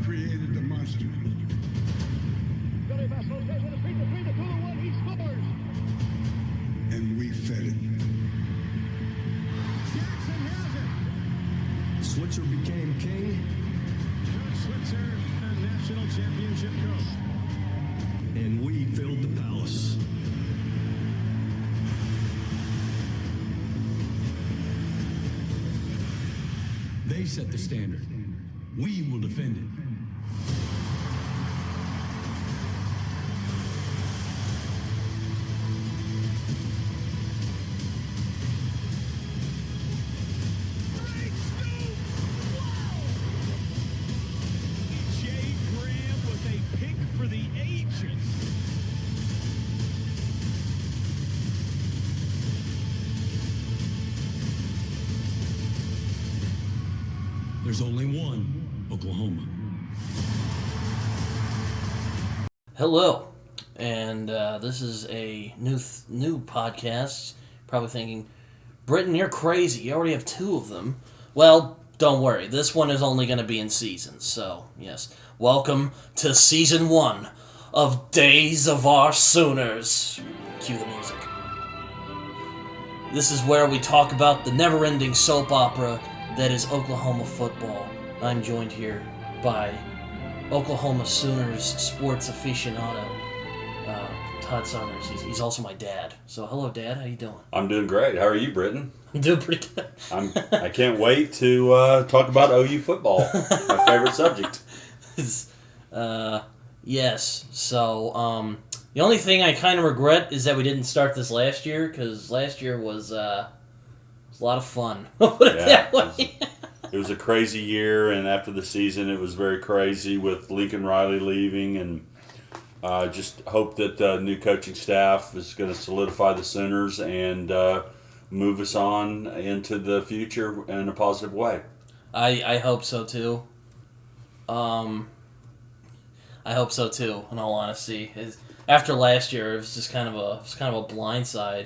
created the monster. Billy Vessels goes with a feed between the 2-1. He scores. And we fed it. Jackson has it. Switzer became king. Doug Switzer, national championship coach. And we filled the palace. They set the standard. We will defend it. Jay Graham with a pick for the ages. There's only one Oklahoma. Hello, and this is a new podcast. Probably thinking, Britton, you're crazy. You already have two of them. Well, don't worry. This one is only going to be in seasons. So, yes, welcome to Season 1 of Days of Our Sooners. Cue the music. This is where we talk about the never-ending soap opera that is Oklahoma football. I'm joined here by Oklahoma Sooners sports aficionado, Todd Summers. He's also my dad. So hello, Dad. How you doing? I'm doing great. How are you, Britton? I'm doing pretty good. I can't wait to talk about OU football, my favorite subject. Yes. So the only thing I kind of regret is that we didn't start this last year, because last year was a lot of fun. Put it that way. It was a crazy year, and after the season, it was very crazy with Lincoln Riley leaving, and just hope that the new coaching staff is going to solidify the Sooners and move us on into the future in a positive way. I hope so too. I hope so too. In all honesty, after last year, it was just kind of a blindside.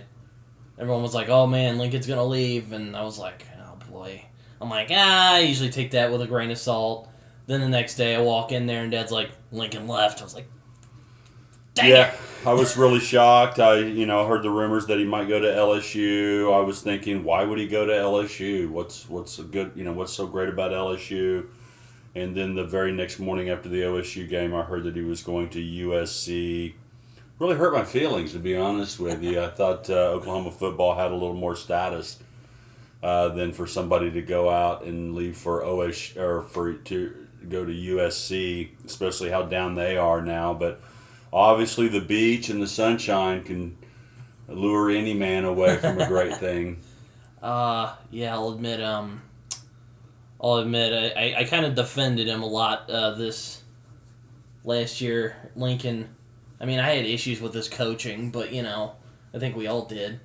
Everyone was like, "Oh man, Lincoln's gonna leave," and I was like, "Oh boy." I'm like, I usually take that with a grain of salt. Then the next day, I walk in there and Dad's like, "Lincoln left." I was like, "Dang it!" I was really shocked. I heard the rumors that he might go to LSU. I was thinking, why would he go to LSU? What's so good? What's so great about LSU? And then the very next morning after the OSU game, I heard that he was going to USC. Really hurt my feelings, to be honest with you. I thought Oklahoma football had a little more status than for somebody to go out and leave for OSU or to go to USC, especially how down they are now. But obviously, the beach and the sunshine can lure any man away from a great thing. Yeah, I'll admit. I kind of defended him a lot this last year. Lincoln. I mean, I had issues with his coaching, but I think we all did.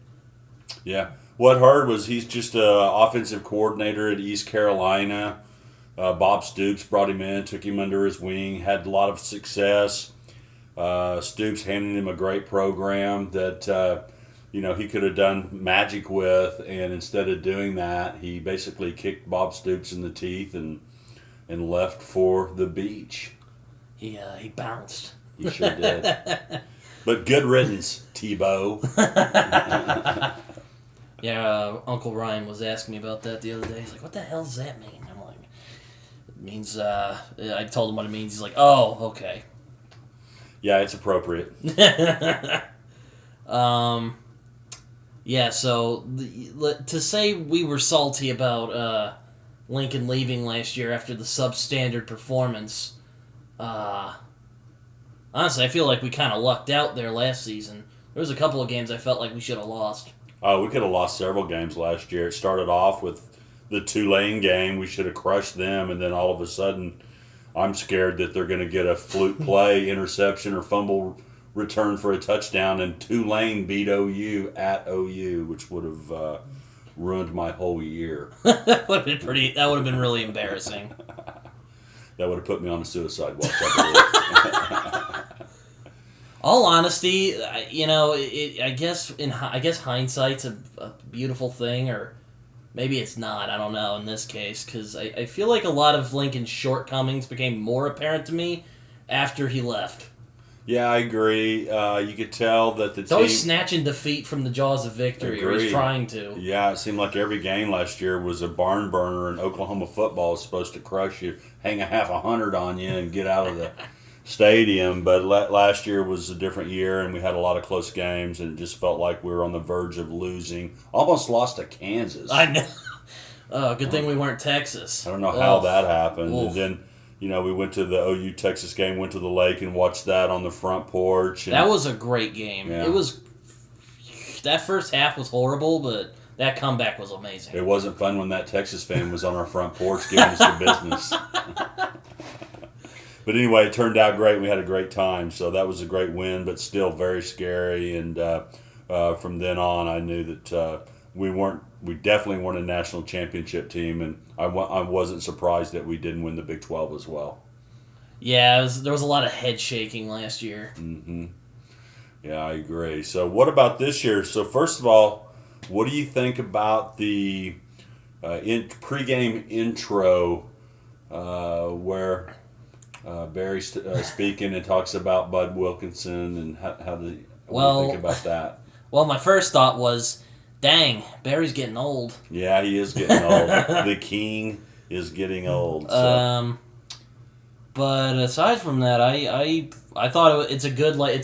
Yeah. What I heard was he's just an offensive coordinator at East Carolina. Bob Stoops brought him in, took him under his wing, had a lot of success. Stoops handed him a great program that he could have done magic with, and instead of doing that, he basically kicked Bob Stoops in the teeth and left for the beach. He bounced. He sure did. But good riddance, Tebow. Yeah, Uncle Ryan was asking me about that the other day. He's like, "What the hell does that mean?" I'm like, "It means." I told him what it means. He's like, "Oh, okay." Yeah, it's appropriate. Yeah. So to say we were salty about Lincoln leaving last year after the substandard performance, honestly, I feel like we kind of lucked out there last season. There was a couple of games I felt like we should have lost. We could have lost several games last year. It started off with the Tulane game. We should have crushed them, and then all of a sudden, I'm scared that they're going to get a fluke play, interception, or fumble return for a touchdown, and Tulane beat OU at OU, which would have ruined my whole year. That would have been really embarrassing. That would have put me on a suicide watch, I believe. All honesty, I guess hindsight's a beautiful thing, or maybe it's not. I don't know in this case because I feel like a lot of Lincoln's shortcomings became more apparent to me after he left. Yeah, I agree. You could tell that the He's team... always snatching defeat from the jaws of victory, or he's Agreed. trying to. Yeah, it seemed like every game last year was a barn burner, and Oklahoma football is supposed to crush you, hang a half 100 on you, and get out of the stadium. But last year was a different year, and we had a lot of close games, and it just felt like we were on the verge of losing. Almost lost to Kansas. I know. Good thing we weren't Texas. I don't know how that happened. Oof. And then, we went to the OU Texas game, went to the lake and watched that on the front porch. And That was a great game. Yeah. It was. That first half was horrible, but that comeback was amazing. It wasn't fun when that Texas fan was on our front porch giving us the business. But anyway, it turned out great. We had a great time. So that was a great win, but still very scary. And from then on, I knew that we definitely weren't a national championship team. And I wasn't surprised that we didn't win the Big 12 as well. Yeah, there was a lot of head shaking last year. Mm-hmm. Yeah, I agree. So what about this year? So first of all, what do you think about the pregame intro where Barry's speaking and talks about Bud Wilkinson and what do you think about that? Well, my first thought was, dang, Barry's getting old. Yeah, he is getting old. The king is getting old. So. But aside from that, I thought it's a good thing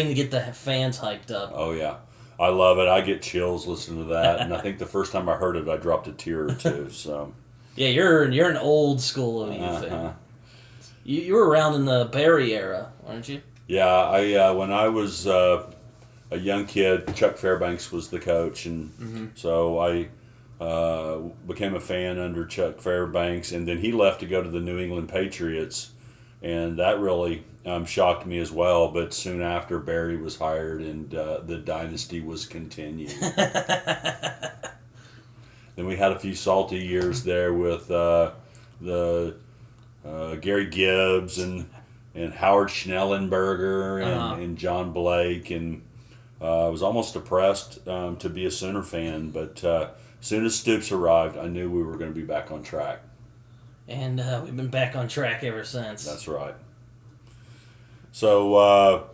to get the fans hyped up. Oh yeah, I love it. I get chills listening to that, and I think the first time I heard it, I dropped a tear or two. So yeah, you're an old school OU fan. You were around in the Barry era, weren't you? Yeah, I when I was a young kid, Chuck Fairbanks was the coach, and so I became a fan under Chuck Fairbanks, and then he left to go to the New England Patriots, and that really shocked me as well. But soon after, Barry was hired, and the dynasty was continued. Then we had a few salty years there with the Gary Gibbs and Howard Schnellenberger and John Blake, and I was almost depressed to be a Sooner fan, but as soon as Stoops arrived, I knew we were going to be back on track. And we've been back on track ever since. That's right. So, I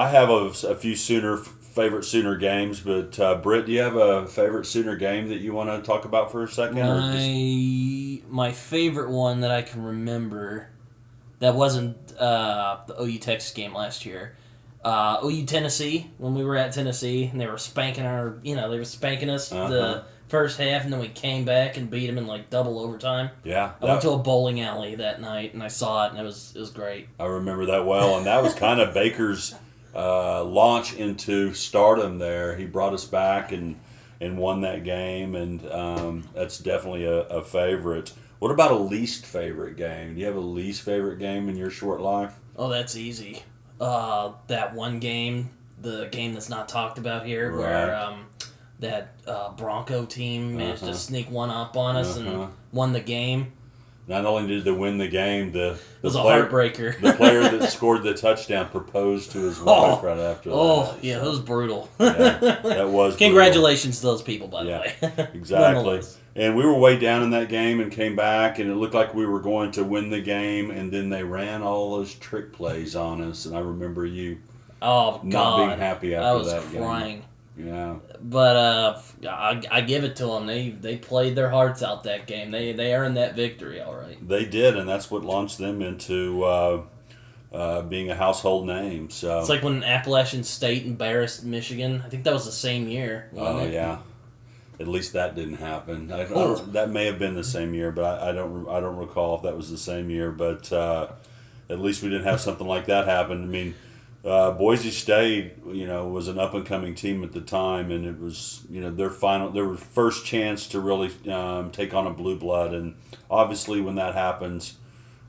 have a few favorite Sooner games, but Britt, do you have a favorite Sooner game that you want to talk about for a second? My favorite one that I can remember that wasn't the OU Texas game last year. OU Tennessee, when we were at Tennessee, and they were spanking us the first half, and then we came back and beat them in like double overtime. Yeah. I went to a bowling alley that night, and I saw it, and it was great. I remember that well, and that was kind of Baker's launch into stardom there. He brought us back and won that game, and that's definitely a favorite. What about a least favorite game? Do you have a least favorite game in your short life? Oh, that's easy. That one game, the game that's not talked about here, where that Bronco team managed to sneak one up on us and won the game. Not only did they win the game, it was a heartbreaker. The player that scored the touchdown proposed to his wife right after that. Oh, yeah, it was brutal. Yeah, that was Congratulations to those people, by the way. Exactly. And we were way down in that game and came back, and it looked like we were going to win the game, and then they ran all those trick plays on us, and I remember you not being happy after that game. I was crying. Yeah. But I give it to them. They played their hearts out that game. They earned that victory, all right. They did, and that's what launched them into being a household name. So it's like when Appalachian State embarrassed Michigan. I think that was the same year. Oh, yeah. At least that didn't happen. That may have been the same year, but I don't recall if that was the same year. But at least we didn't have something like that happen. I mean, Boise State, was an up and coming team at the time, and it was their first chance to really take on a blue blood. And obviously, when that happens,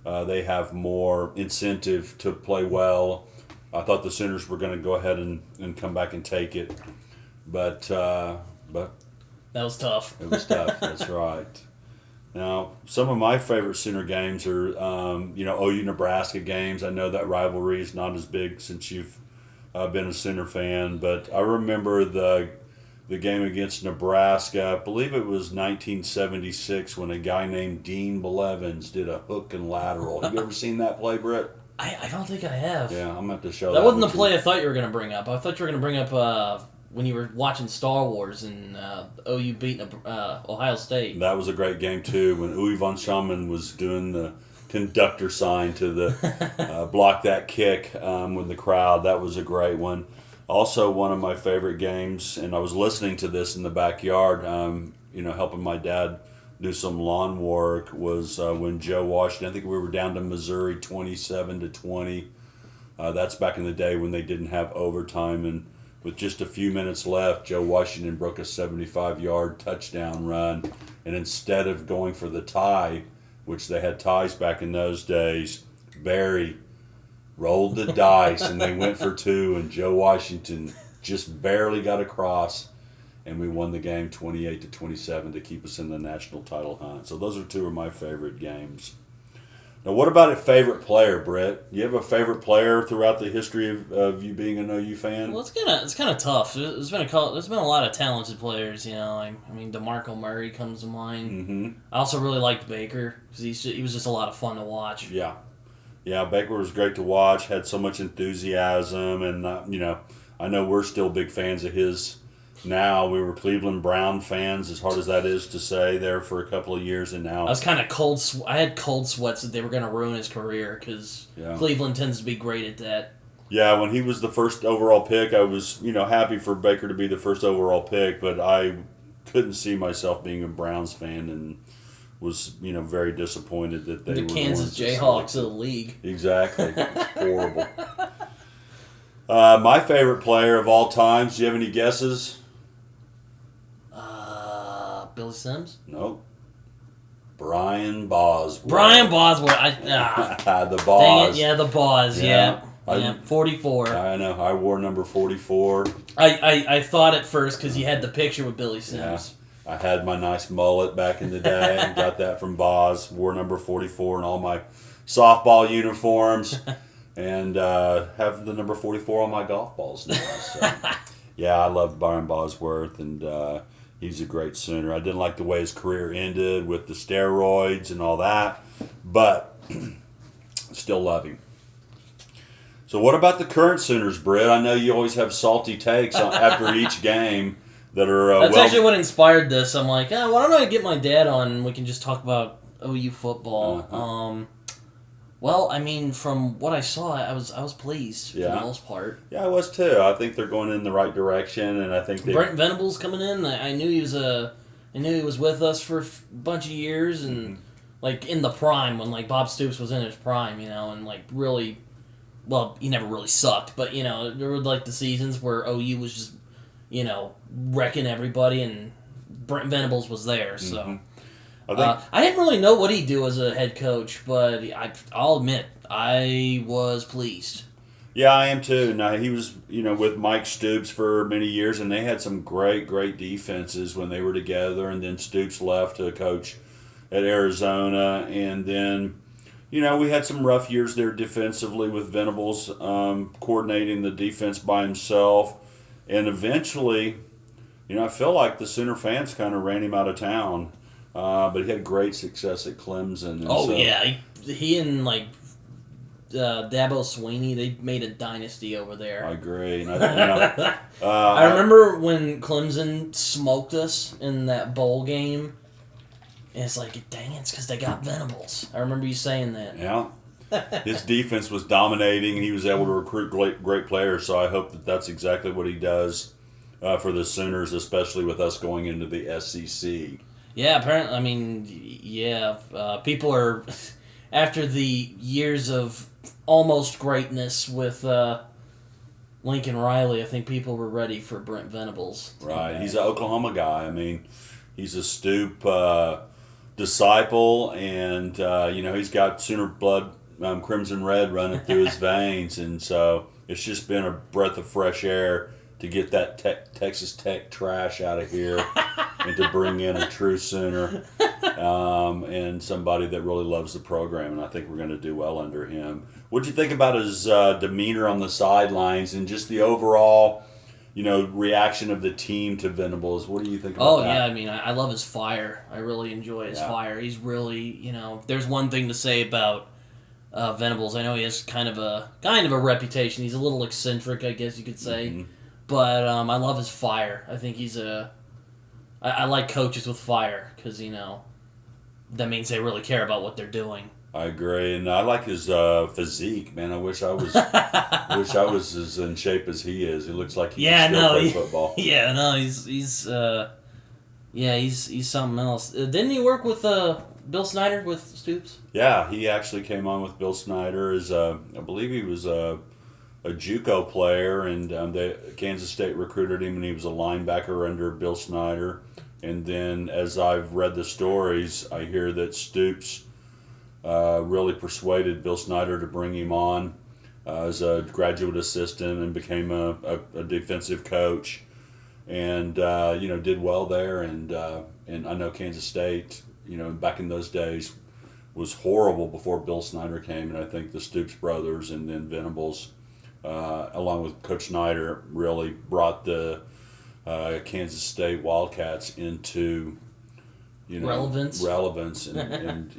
they have more incentive to play well. I thought the Sooners were going to go ahead and come back and take it, but. That was tough. It was tough. That's right. Now, some of my favorite Sooner games are, OU Nebraska games. I know that rivalry is not as big since you've been a Sooner fan, but I remember the the game against Nebraska. I believe it was 1976 when a guy named Dean Blevins did a hook and lateral. Have you ever seen that play, Britt? I don't think I have. Yeah, I'm going to have to show That wasn't the with play you. I thought you were going to bring up. I thought you were going to bring up when you were watching Star Wars and OU beating Ohio State. That was a great game, too, when Uwe von Schamann was doing the conductor sign to the block that kick with the crowd. That was a great one. Also, one of my favorite games, and I was listening to this in the backyard, helping my dad do some lawn work, was when Joe Washington, I think we were down to Missouri 27-20. That's back in the day when they didn't have overtime, and with just a few minutes left, Joe Washington broke a 75-yard touchdown run, and instead of going for the tie, which they had ties back in those days, Barry rolled the dice, and they went for two, and Joe Washington just barely got across, and we won the game 28-27 to keep us in the national title hunt. So those are two of my favorite games. Now, what about a favorite player, Brett? Do you have a favorite player throughout the history of you being an OU fan? Well, it's kind of tough. There's been a lot of talented players. I mean, DeMarco Murray comes to mind. Mm-hmm. I also really liked Baker because he was just a lot of fun to watch. Yeah. Yeah, Baker was great to watch, had so much enthusiasm, and, I know we're still big fans of his now. We were Cleveland Brown fans, as hard as that is to say, there for a couple of years, and now... I was kind of cold. I had cold sweats that they were going to ruin his career because Cleveland tends to be great at that. Yeah, when he was the first overall pick, I was, happy for Baker to be the first overall pick, but I couldn't see myself being a Browns fan and was, very disappointed that they were the Kansas Jayhawks of the league. Exactly. Horrible. My favorite player of all time, do you have any guesses? Billy Sims? Nope. Brian Bosworth. Brian Bosworth. The Bos. Dang it, yeah, the Bos, yeah. I- 44. I know. I wore number 44. I thought at first because you had the picture with Billy Sims. I had my nice mullet back in the day. I got that from Boz. Wore number 44 in all my softball uniforms. And have the number 44 on my golf balls now. So, yeah, I loved Brian Bosworth, and he's a great Sooner. I didn't like the way his career ended with the steroids and all that, but still love him. So what about the current Sooners, Britt? I know you always have salty takes after each game that are That's actually what inspired this. I'm like, why don't I get my dad on and we can just talk about OU football. Uh-huh. Well, I mean, from what I saw, I was pleased for the most part. Yeah, I was too. I think they're going in the right direction, and I think Brent Venables coming in. I knew he was with us for a bunch of years, and like in the prime when like Bob Stoops was in his prime, and like really, well, he never really sucked, but there were like the seasons where OU was just wrecking everybody, and Brent Venables was there, so. Mm-hmm. I didn't really know what he'd do as a head coach, but I'll admit, I was pleased. Yeah, I am too. Now, he was, with Mike Stoops for many years, and they had some great, great defenses when they were together, and then Stoops left to coach at Arizona, and then, we had some rough years there defensively with Venables coordinating the defense by himself, and eventually, I feel like the Sooner fans kind of ran him out of town. But he had great success at Clemson. And he and Dabo Swinney, they made a dynasty over there. I agree. And I remember when Clemson smoked us in that bowl game. And it's like, dang, it's because they got Venables. I remember you saying that. Yeah. His defense was dominating, and he was able to recruit great players. So I hope that that's exactly what he does for the Sooners, especially with us going into the SEC. Yeah, apparently, I mean, people are, after the years of almost greatness with Lincoln Riley, I think people were ready for Brent Venables. Right, he's an Oklahoma guy. I mean, he's a Stoop disciple, and, he's got Sooner blood, crimson red running through his veins, and so it's just been a breath of fresh air to get that Texas Tech trash out of here and to bring in a true Sooner and somebody that really loves the program, and I think we're going to do well under him. What'd you think about his demeanor on the sidelines and just the overall reaction of the team to Venables. What do you think about Oh, that? yeah, I mean, I love his fire. I really enjoy his fire. He's really, if there's one thing to say about Venables, I know he has kind of a reputation. He's a little eccentric, I guess you could say. Mm-hmm. But I love his fire. I think he's I like coaches with fire because, that means they really care about what they're doing. I agree, and I like his physique, man. I wish I was as in shape as he is. He looks like he can still play football. Yeah, no, he's something else. Didn't he work with Bill Snyder with Stoops? Yeah, he actually came on with Bill Snyder as I believe he was a JUCO player, and Kansas State recruited him, and he was a linebacker under Bill Snyder. And then, as I've read the stories, I hear that Stoops really persuaded Bill Snyder to bring him on as a graduate assistant and became a defensive coach, and did well there. And I know Kansas State, back in those days, was horrible before Bill Snyder came, and I think the Stoops brothers and then Venables, along with Coach Snyder, really brought the Kansas State Wildcats into relevance and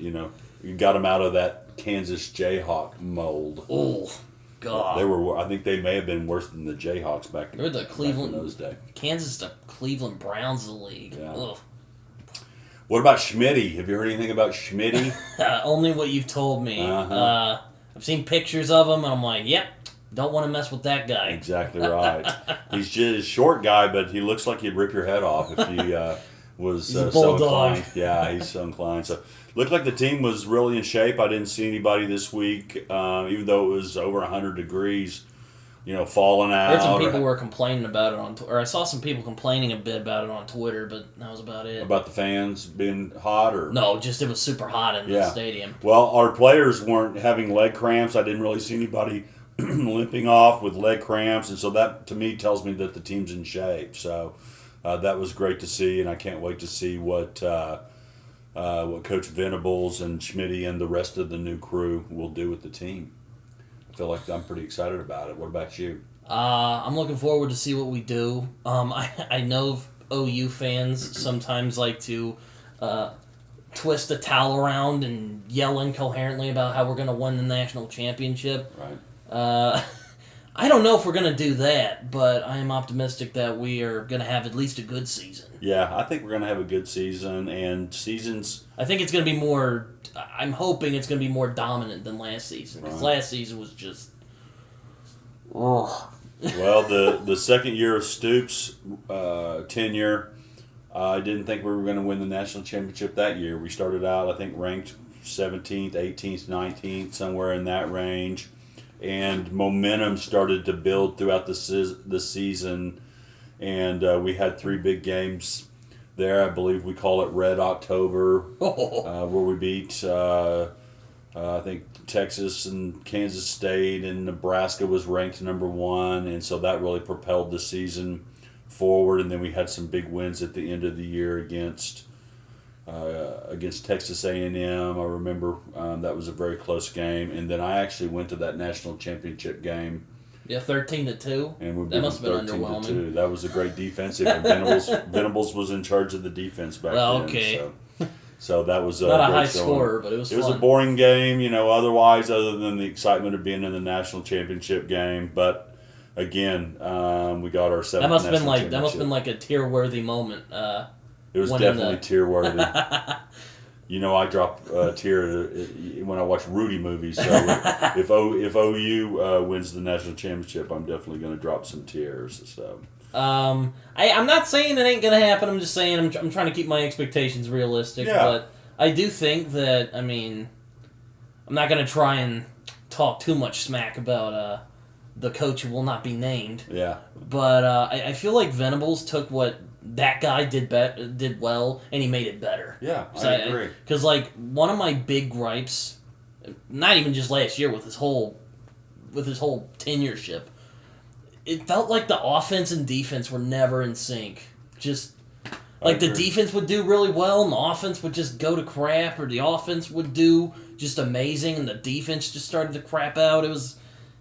you got them out of that Kansas Jayhawk mold. Oh, God. They were. I think they may have been worse than the Jayhawks back in those days. Kansas, the Cleveland Browns of the league. Yeah. Ugh. What about Schmitty? Have you heard anything about Schmitty? Only what you've told me. Uh-huh. I've seen pictures of him, and I'm like, yep, don't want to mess with that guy. Exactly right. He's just a short guy, but he looks like he'd rip your head off if he was He's a so bulldog. inclined. Yeah, he's so inclined. So looked like the team was really in shape. I didn't see anybody this week, even though it was over 100 degrees, falling out. I heard some people were complaining about it or I saw some people complaining a bit about it on Twitter, but that was about it. About the fans being hot, or no, just it was super hot in the stadium. Well, our players weren't having leg cramps. I didn't really see anybody limping off with leg cramps, and so that to me tells me that the team's in shape. So that was great to see, and I can't wait to see what Coach Venables and Schmitty and the rest of the new crew will do with the team. I feel like I'm pretty excited about it. What about you? I'm looking forward to see what we do. I know OU fans sometimes like to twist the towel around and yell incoherently about how we're going to win the national championship. Right. I don't know if we're going to do that, but I am optimistic that we are going to have at least a good season. Yeah, I think we're going to have a good season, and seasons... I think it's going to be more... I'm hoping it's going to be more dominant than last season, because last season was just... Oh. Well, the second year of Stoops' tenure, I didn't think we were going to win the national championship that year. We started out, I think, ranked 17th, 18th, 19th, somewhere in that range. And momentum started to build throughout the season, and we had 3 big games there. I believe we call it Red October, where we beat, I think, Texas and Kansas State, and Nebraska was ranked number 1, and so that really propelled the season forward. And then we had some big wins at the end of the year against Texas A&M. I remember that was a very close game, and then I actually went to that national championship game. Yeah, 13-2. And that must have been 13-2. underwhelming. That was a great defensive. And Venables was in charge of the defense back then. Okay. So that was not a high showing. scorer, but it was fun. It was a boring game, otherwise, other than the excitement of being in the national championship game. But again, we got our 7th national championship. That must have been like a tear-worthy moment. It was definitely tear-worthy. I drop a tear when I watch Rudy movies. So if OU wins the national championship, I'm definitely going to drop some tears. So I'm not saying it ain't going to happen. I'm just saying I'm trying to keep my expectations realistic. Yeah. But I do think that, I'm not going to try and talk too much smack about the coach who will not be named. Yeah. But I feel like Venables took what that guy did well, and he made it better. Yeah, I agree. Because, one of my big gripes, not even just last year, with his whole tenureship, it felt like the offense and defense were never in sync. Just, the defense would do really well, and the offense would just go to crap, or the offense would do just amazing, and the defense just started to crap out. It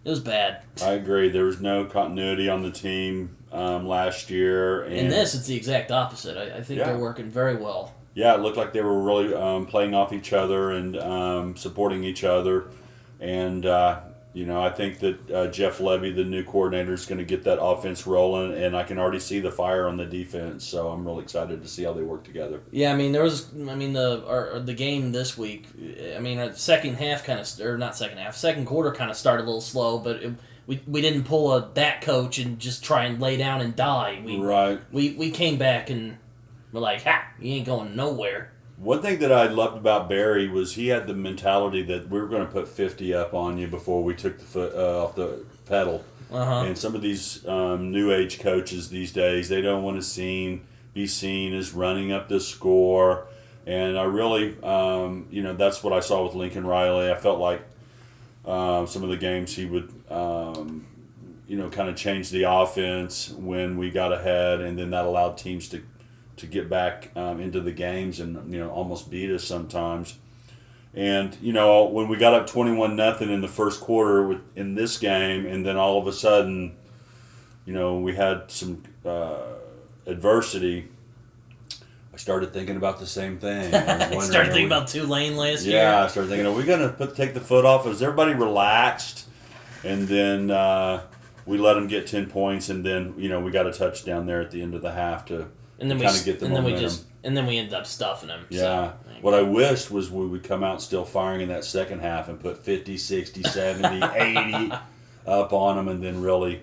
It was bad. I agree. There was no continuity on the team last year. And In this, it's the exact opposite. I think Yeah. they're working very well. yeah, it looked like they were really playing off each other and supporting each other. And, I think that Jeff Levy, the new coordinator, is going to get that offense rolling, and I can already see the fire on the defense. So I'm really excited to see how they work together. Yeah, the game this week. Our second half second quarter kind of started a little slow, but we didn't pull that coach and just try and lay down and die. We came back and we're like, ha, you ain't going nowhere. One thing that I loved about Barry was he had the mentality that we were going to put 50 up on you before we took the foot off the pedal. Uh-huh. And some of these new age coaches these days, they don't want to be seen as running up the score. And I really, that's what I saw with Lincoln Riley. I felt like some of the games he would, kind of change the offense when we got ahead, and then that allowed teams to get back into the games and almost beat us sometimes. And when we got up 21-0 in the first quarter in this game, and then all of a sudden, we had some adversity. I started thinking about the same thing. I started thinking about Tulane last year. Yeah, I started thinking, are we going to take the foot off? Is everybody relaxed? And then we let them get 10 points, and then we got a touchdown there at the end of the half to kind of get the momentum. And then we ended up stuffing them. Yeah. So, what I wished was we would come out still firing in that second half and put 50, 60, 70, 80 up on them, and then really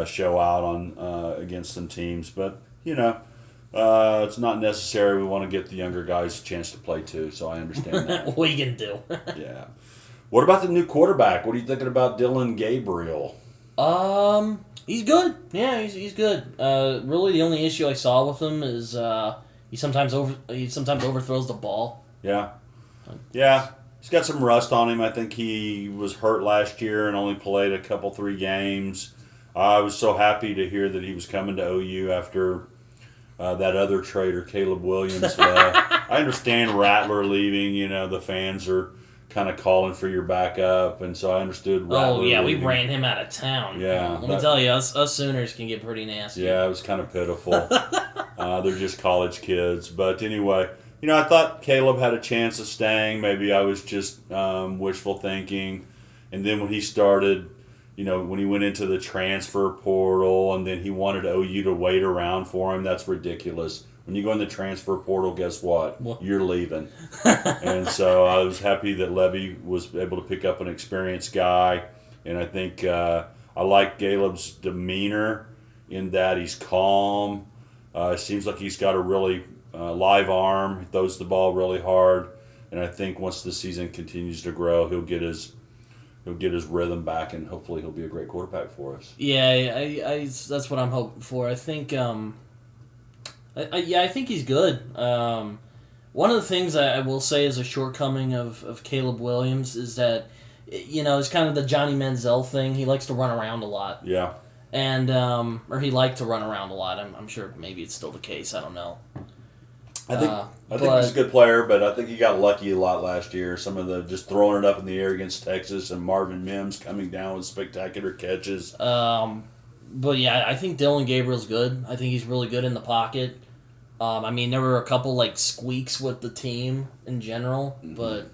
show out on against some teams. But, it's not necessary. We want to get the younger guys a chance to play too, so I understand that. What are you going to do? Yeah. What about the new quarterback? What are you thinking about Dylan Gabriel? He's good. Yeah, he's good. Really, the only issue I saw with him is he sometimes overthrows the ball. Yeah. Yeah. He's got some rust on him. I think he was hurt last year and only played a couple, 3 games. I was so happy to hear that he was coming to OU after that other trader, Caleb Williams, left. I understand Rattler leaving. The fans are kind of calling for your backup, and so I understood Rattler we leaving. ran him out of town. Yeah. Let me tell you, us Sooners can get pretty nasty. Yeah, it was kind of pitiful. They're just college kids. But anyway, I thought Caleb had a chance of staying. Maybe I was just wishful thinking. And then when he started, when he went into the transfer portal and then he wanted OU to wait around for him, that's ridiculous. When you go in the transfer portal, guess what? You're leaving. And so I was happy that Levy was able to pick up an experienced guy. And I think I like Caleb's demeanor in that he's calm. It seems like he's got a really live arm. He throws the ball really hard. And I think once the season continues to grow, he'll get his rhythm back, and hopefully he'll be a great quarterback for us. Yeah, I that's what I'm hoping for. I think I think he's good. One of the things I will say is a shortcoming of Caleb Williams is that, it's kind of the Johnny Manziel thing. He likes to run around a lot. Yeah. And, or he liked to run around a lot. I'm sure maybe it's still the case. I don't know. I think he's a good player, but I think he got lucky a lot last year. Some of the just throwing it up in the air against Texas and Marvin Mims coming down with spectacular catches. But yeah, I think Dylan Gabriel's good. I think he's really good in the pocket. There were a couple squeaks with the team in general, but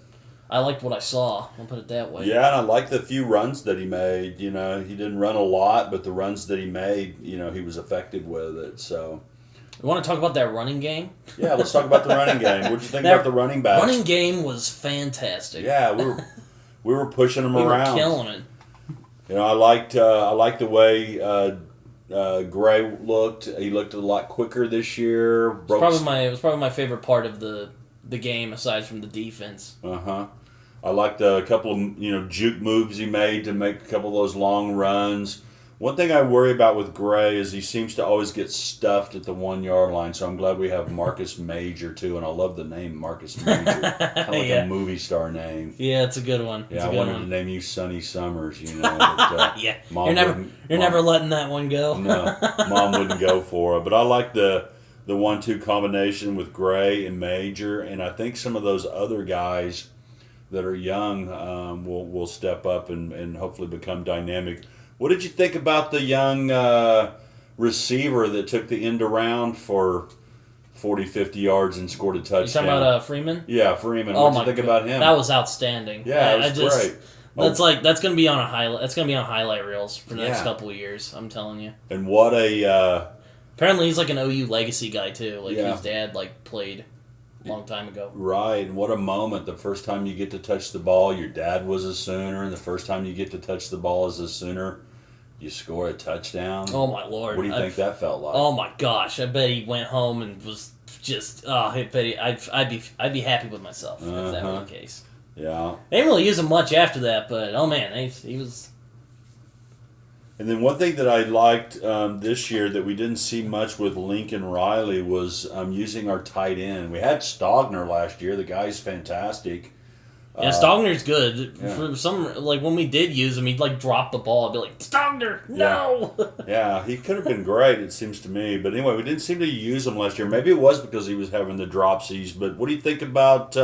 I liked what I saw. I'll put it that way. Yeah, and I like the few runs that he made. He didn't run a lot, but the runs that he made, he was effective with it. So. You want to talk about that running game? Yeah, let's talk about the running game. What did you think about the running backs? Running game was fantastic. Yeah, we were pushing them around. We were killing it. I liked the way Gray looked. He looked a lot quicker this year. It was probably my favorite part of the game aside from the defense. I liked a couple of juke moves he made to make a couple of those long runs. One thing I worry about with Gray is he seems to always get stuffed at the 1 yard line. So I'm glad we have Marcus Major too, and I love the name Marcus Major, kind of like a movie star name. Yeah, it's a good one. I wanted to name you Sonny Summers. But, yeah, Mom you're never letting that one go. No, Mom wouldn't go for it. But I like the 1-2 combination with Gray and Major, and I think some of those other guys that are young will step up and hopefully become dynamic. What did you think about the young receiver that took the end around for 40, 50 yards and scored a touchdown? You talking about Freeman? Yeah, Freeman. Oh, What did you think about him? That was outstanding. Yeah, it was great. That's gonna be on a highlight. That's gonna be on highlight reels for the next couple of years. I'm telling you. And what a apparently he's like an OU legacy guy too. Like Yeah. his dad played a long time ago. right. And what a moment! The first time you get to touch the ball, your dad was a Sooner, and the first time you get to touch the ball as a Sooner, you score a touchdown. Oh my Lord! What do you think that felt like? Oh my gosh! I bet he went home and was just. I bet I'd be happy with myself if that were the case. Yeah. They didn't really use him much after that, but oh man, he was. And then one thing that I liked this year that we didn't see much with Lincoln Riley was using our tight end. We had Stogner last year. The guy's fantastic. Yeah, Stogner's good. yeah. For some, when we did use him, he'd drop the ball and be like, Stogner, no! Yeah, he could have been great, it seems to me. But anyway, we didn't seem to use him last year. Maybe it was because he was having the dropsies. But what do you think about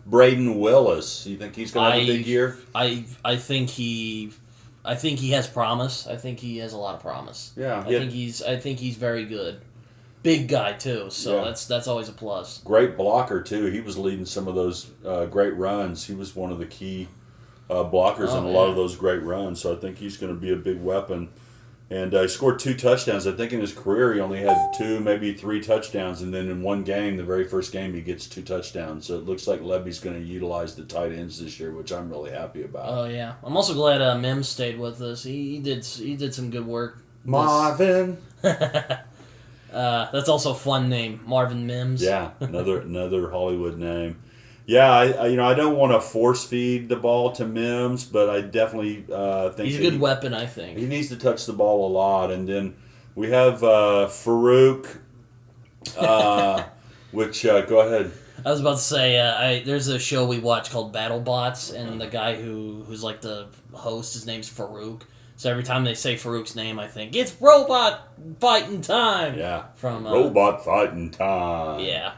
Braden Willis? You think he's going to have a big year? I think he has promise. I think he has a lot of promise. Yeah, I think he's very good. Big guy too, so Yeah. that's always a plus. Great blocker too. He was leading some of those great runs. He was one of the key blockers in a lot of those great runs. So I think he's going to be a big weapon. And he scored 2 touchdowns. I think in his career he only had 2, maybe 3 touchdowns. And then in one game, the very first game, he gets 2 touchdowns. So it looks like Levy's going to utilize the tight ends this year, which I'm really happy about. Oh yeah, I'm also glad Mims stayed with us. He did some good work. Marvin. That's also a fun name, Marvin Mims. Yeah, another Hollywood name. Yeah, I don't want to force feed the ball to Mims, but I definitely think he's a good weapon. I think he needs to touch the ball a lot. And then we have Farouk, which go ahead. I was about to say there's a show we watch called Battle Bots, and the guy who's like the host, his name's Farouk. So every time they say Farouk's name, I think it's robot fighting time. Yeah, from robot fighting time. Yeah.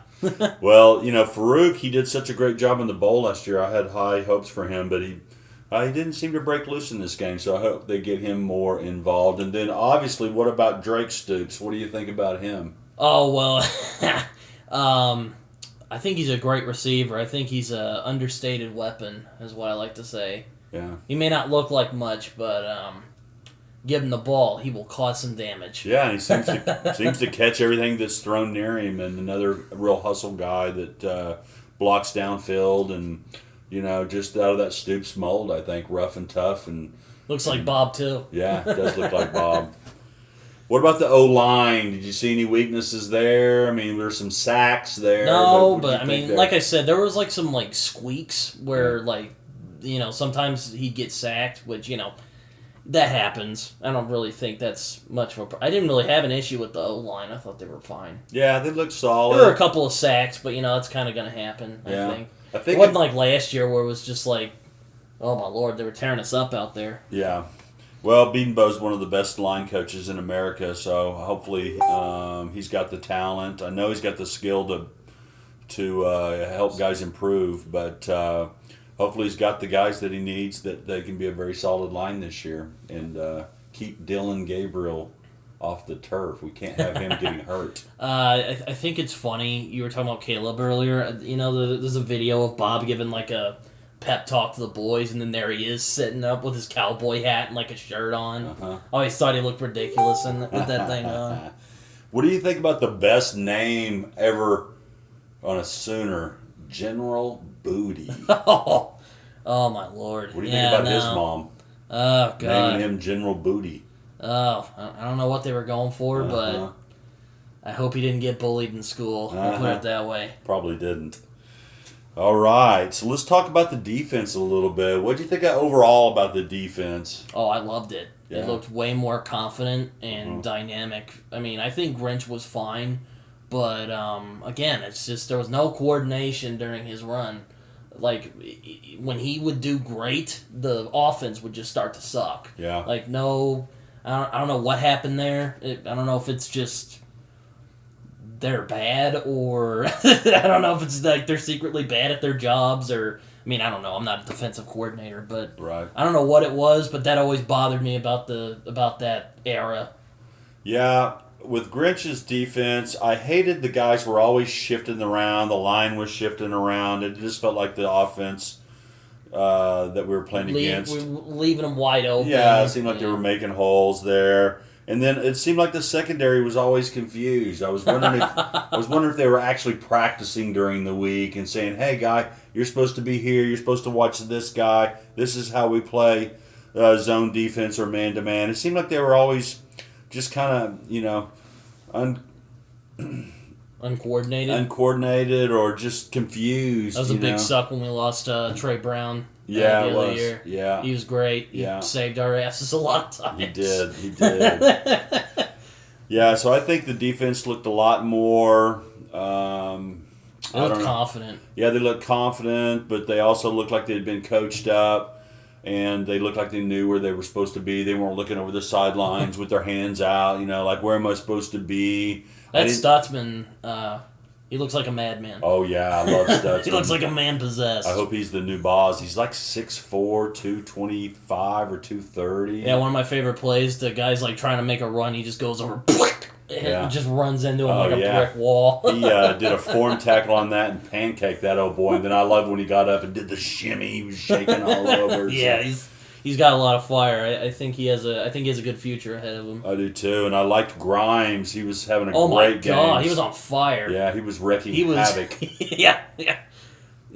Well, Farouk, he did such a great job in the bowl last year. I had high hopes for him, but he didn't seem to break loose in this game. So I hope they get him more involved. And then obviously, what about Drake Stoops? What do you think about him? Oh well, I think he's a great receiver. I think he's a understated weapon, is what I like to say. Yeah. He may not look like much, but give him the ball, he will cause some damage. Yeah, and he seems to catch everything that's thrown near him, and another real hustle guy that blocks downfield, and just out of that Stoops mold, I think, rough and tough, and looks like Bob too. Yeah, it does look like Bob. What about the O-line? Did you see any weaknesses there? I mean, there's some sacks there. No, but I mean, like I said, there was some squeaks where sometimes he'd get sacked, which that happens. I don't really think that's much of a. I didn't really have an issue with the O-line. I thought they were fine. Yeah, they looked solid. There were a couple of sacks, but it's kind of going to happen. Yeah. I think it wasn't like last year where it was just like, oh my Lord, they were tearing us up out there. Yeah. Well, Bedenbaugh's one of the best line coaches in America, so hopefully he's got the talent. I know he's got the skill to help guys improve, but hopefully he's got the guys that he needs that they can be a very solid line this year and keep Dylan Gabriel off the turf. We can't have him getting hurt. I think it's funny. You were talking about Caleb earlier. There's a video of Bob giving a pep talk to the boys, and then there he is sitting up with his cowboy hat and a shirt on. I always thought he looked ridiculous with that thing on. What do you think about the best name ever on a Sooner? General Booty. Oh my Lord. What do you think about his mom? Oh, God. Naming him General Booty. Oh, I don't know what they were going for, but I hope he didn't get bullied in school. I'll put it that way. Probably didn't. All right, so let's talk about the defense a little bit. What do you think overall about the defense? Oh, I loved it. Yeah. It looked way more confident and dynamic. I mean, I think Grinch was fine, but again, it's just there was no coordination during his run. When he would do great, the offense would just start to suck. Yeah. No, I don't know what happened there. I don't know if it's just they're bad or I don't know if it's they're secretly bad at their jobs or I mean, I don't know. I'm not a defensive coordinator, but Right. I don't know what it was, but that always bothered me about that era. Yeah, with Grinch's defense, I hated the guys were always shifting around. The line was shifting around. It just felt like the offense that we were playing against. Leaving them wide open. Yeah, it seemed like they were making holes there. And then it seemed like the secondary was always confused. I was wondering if they were actually practicing during the week and saying, "Hey, guy, you're supposed to be here. You're supposed to watch this guy. This is how we play zone defense or man to man." It seemed like they were always just kind of, uncoordinated or just confused. That was a big suck when we lost Trey Brown. Yeah, the it other was. year. Yeah, He was great. He saved our asses a lot of times. He did. Yeah, so I think the defense looked a lot more. They looked confident. Yeah, they looked confident, but they also looked like they'd been coached up, and they looked like they knew where they were supposed to be. They weren't looking over the sidelines with their hands out, like, where am I supposed to be? That Stutzman, he looks like a madman. Oh, yeah, I love Stutzman. He looks like a man possessed. I hope he's the new boss. He's like 6'4", 225 or 230. Yeah, one of my favorite plays, the guy's like trying to make a run, he just goes over, and just runs into him like a brick wall. He did a form tackle on that and pancaked that old boy. And then I loved when he got up and did the shimmy. He was shaking all over. Yeah, he's got a lot of fire. I think he has a good future ahead of him. I do too, and I liked Grimes. He was having a great game. Oh my God, game. he was on fire. Yeah, he was wrecking havoc. Yeah.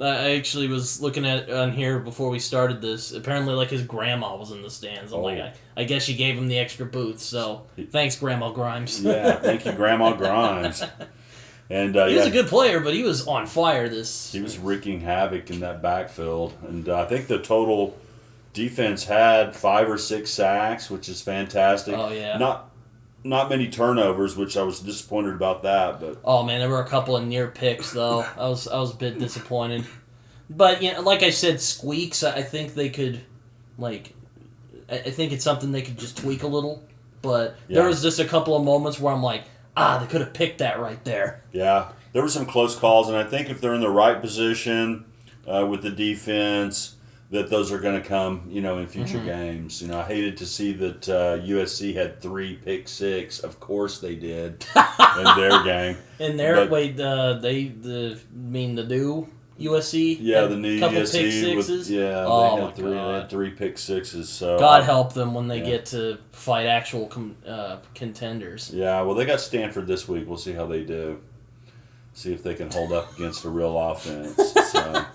I actually was looking at on here before we started this. Apparently, like, his grandma was in the stands. I'm like, I guess she gave him the extra boots. So thanks, Grandma Grimes. Yeah, thank you, Grandma Grimes. And he was a good player, but he was on fire. He was wreaking havoc in that backfield, and I think the total defense had 5 or 6 sacks, which is fantastic. Oh yeah. Not many turnovers, which I was disappointed about that. But oh man, there were a couple of near picks though. I was a bit disappointed. But like I said, squeaks. I think they could, I think it's something they could just tweak a little. But there was just a couple of moments where I'm like, they could have picked that right there. Yeah, there were some close calls, and I think if they're in the right position with the defense, that those are going to come, in future games. I hated to see that USC had 3 pick six. Of course they did in their game. In their the new USC. Yeah, the new couple USC. Pick sixes. They had 3 pick sixes. So God help them when they get to fight actual contenders. Yeah, well, they got Stanford this week. We'll see how they do. See if they can hold up against a real offense. So.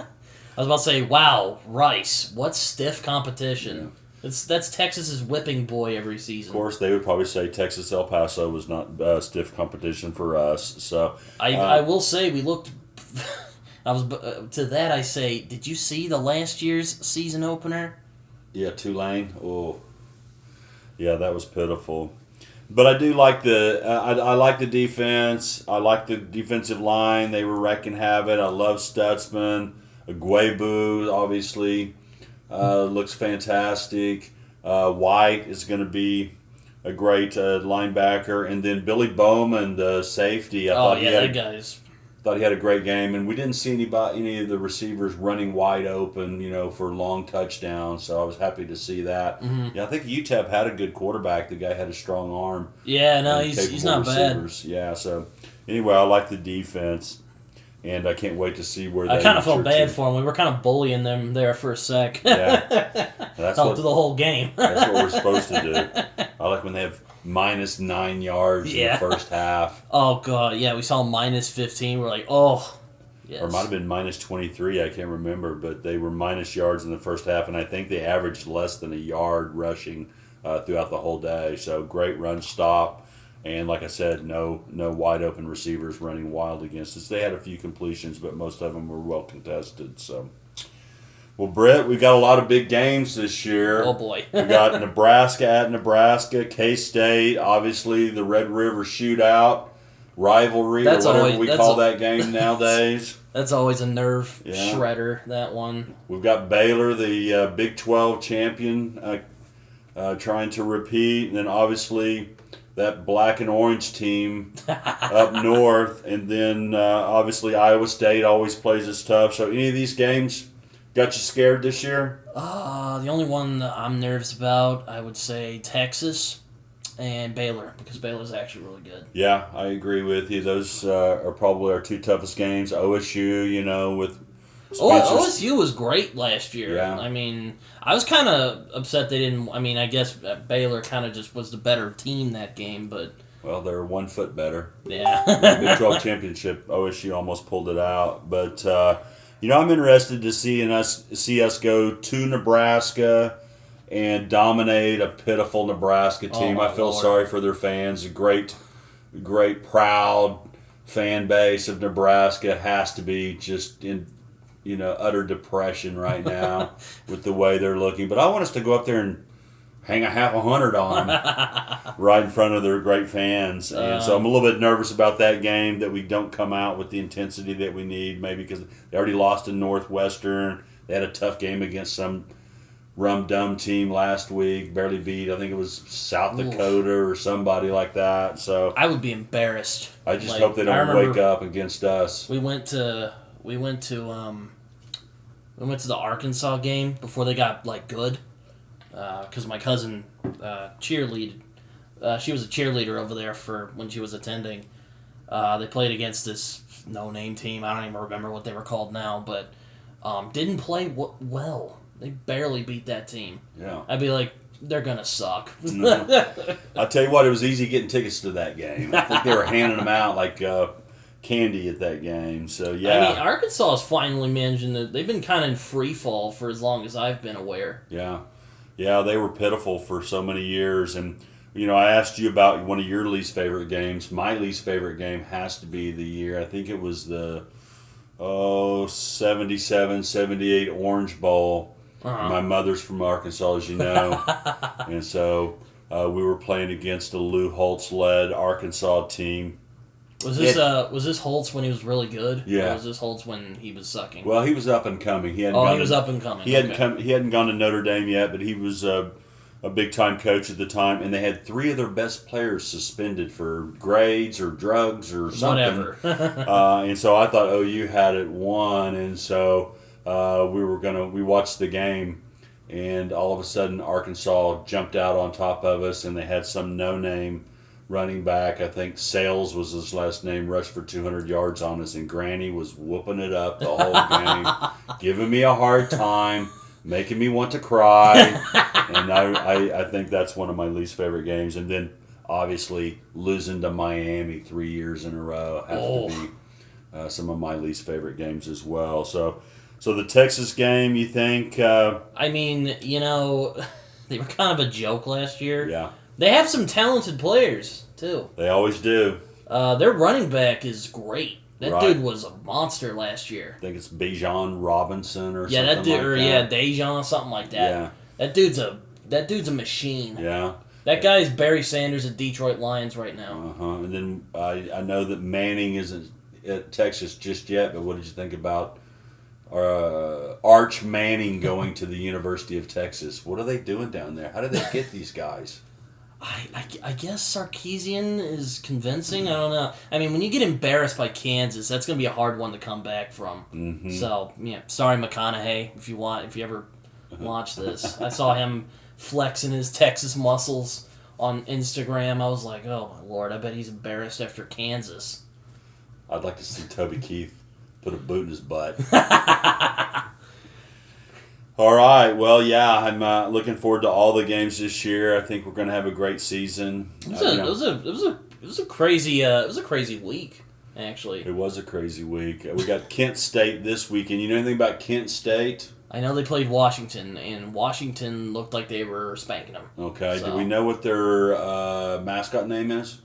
I was about to say, wow, Rice, what stiff competition. Yeah. That's Texas's whipping boy every season. Of course, they would probably say Texas El Paso was not stiff competition for us. So I will say we looked. To that I say, did you see the last year's season opener? Yeah, Tulane. Oh, yeah, that was pitiful. But I do like I like the defense. I like the defensive line. They were wrecking havoc. I love Stutzman. Guebu, obviously, looks fantastic. White is going to be a great linebacker. And then Billy Bowman, the safety. Thought he had a great game. And we didn't see any of the receivers running wide open, for long touchdowns. So I was happy to see that. Mm-hmm. Yeah, I think UTEP had a good quarterback. The guy had a strong arm. Yeah, no, he's not receivers. Bad. Yeah, so anyway, I like the defense. And I can't wait to see where I kind of felt bad for them. We were kind of bullying them there for a sec. Yeah. That's helped the whole game. That's what we're supposed to do. I like when they have minus 9 yards in the first half. Oh, God. Yeah, we saw minus 15. We're like, oh, yes. Or it might have been minus 23. I can't remember. But they were minus yards in the first half. And I think they averaged less than a yard rushing throughout the whole day. So great run stop. And like I said, no wide open receivers running wild against us. They had a few completions, but most of them were well contested. So, well, Brett, we got a lot of big games this year. Oh boy, we got Nebraska at Nebraska, K-State, obviously the Red River Shootout rivalry, or whatever we call that game nowadays. That's always a nerve shredder. That one. We've got Baylor, the Big 12 champion, trying to repeat, and then obviously that black and orange team up north, and then obviously Iowa State always plays us tough. So any of these games got you scared this year? The only one that I'm nervous about, I would say Texas and Baylor, because Baylor's actually really good. Yeah, I agree with you. Those are probably our two toughest games. OSU, with Spencer's. OSU was great last year. Yeah. I mean, I was kind of upset they didn't. I mean, I guess Baylor kind of just was the better team that game, but Well, they're 1 foot better. yeah. Big 12 championship, OSU almost pulled it out. But, I'm interested to see us go to Nebraska and dominate a pitiful Nebraska team. my I feel Lord. sorry for their fans. A great, proud fan base of Nebraska has to be just in, utter depression right now with the way they're looking. But I want us to go up there and hang a half 100 on them right in front of their great fans. And so I'm a little bit nervous about that game, that we don't come out with the intensity that we need, maybe because they already lost to Northwestern. They had a tough game against some rum-dum team last week, barely beat, I think it was South Dakota or somebody like that. So I would be embarrassed. I just hope they don't wake up against us. We went to the Arkansas game before they got good, because my cousin cheerleaded. She was a cheerleader over there for when she was attending. They played against this no-name team. I don't even remember what they were called now, but didn't play well. They barely beat that team. Yeah. I'd be like, they're gonna suck. I'll tell you what, it was easy getting tickets to that game. I think they were handing them out like candy at that game. So yeah. I mean, Arkansas is finally managing to. They've been kind of in free fall for as long as I've been aware. Yeah, they were pitiful for so many years. And I asked you about one of your least favorite games. My least favorite game has to be the year, I think it was the 77, 78 Orange Bowl. Uh-huh. My mother's from Arkansas, as you know, and so we were playing against a Lou Holtz-led Arkansas team. Was this Holtz when he was really good? Yeah. Or was this Holtz when he was sucking? Well, he was up and coming. He he was up and coming. He hadn't gone to Notre Dame yet, but he was a big time coach at the time, and they had 3 of their best players suspended for grades or drugs or something. Whatever. And so I thought OU had it won, and so we watched the game, and all of a sudden Arkansas jumped out on top of us, and they had some no-name running back, I think Sales was his last name, rushed for 200 yards on us, and Granny was whooping it up the whole game, giving me a hard time, making me want to cry, and I think that's one of my least favorite games. And then obviously losing to Miami 3 years in a row have to be some of my least favorite games as well. So the Texas game, you think? I mean, they were kind of a joke last year. Yeah. They have some talented players, too. They always do. Their running back is great. That Right. dude was a monster last year. I think it's Bijan Robinson or Yeah, something that dude, like or that. Dejan, something like that. Yeah. That dude's a machine. Yeah. That guy's Barry Sanders at Detroit Lions right now. And then I know that Manning isn't at Texas just yet, but what did you think about Arch Manning going to the University of Texas? What are they doing down there? How did they get these guys? I guess Sarkisian is convincing. I don't know. I mean, when you get embarrassed by Kansas, that's going to be a hard one to come back from. Mm-hmm. So, yeah, sorry, McConaughey, if you ever watch this. I saw him flexing his Texas muscles on Instagram. I was like, oh, my Lord, I bet he's embarrassed after Kansas. I'd like to see Toby Keith put a boot in his butt. All right. Well, yeah, I'm looking forward to all the games this year. I think we're going to have a great season. It was a crazy week, actually. It was a crazy week. We got Kent State this weekend. You know anything about Kent State? I know they played Washington, and Washington looked like they were spanking them. Okay. So. Do we know what their mascot name is?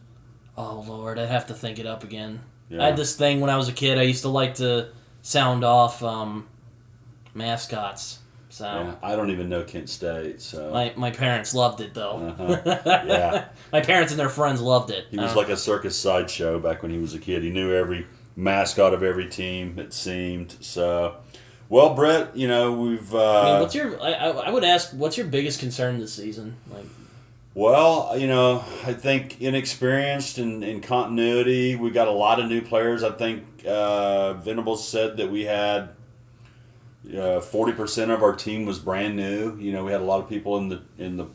Oh, Lord, I'd have to think it up again. Yeah. I had this thing when I was a kid. I used to like to sound off mascots. So Yeah, I don't even know Kent State. So my parents loved it, though. Yeah. My parents and their friends loved it. He was like a circus sideshow back when he was a kid. He knew every mascot of every team, it seemed. So, well, Brett, we've. I mean, what's your? I would ask, what's your biggest concern this season? Like, Well, I think inexperienced and continuity. We got a lot of new players. I think Venables said that we had 40% of our team was brand new. You know, we had a lot of people in the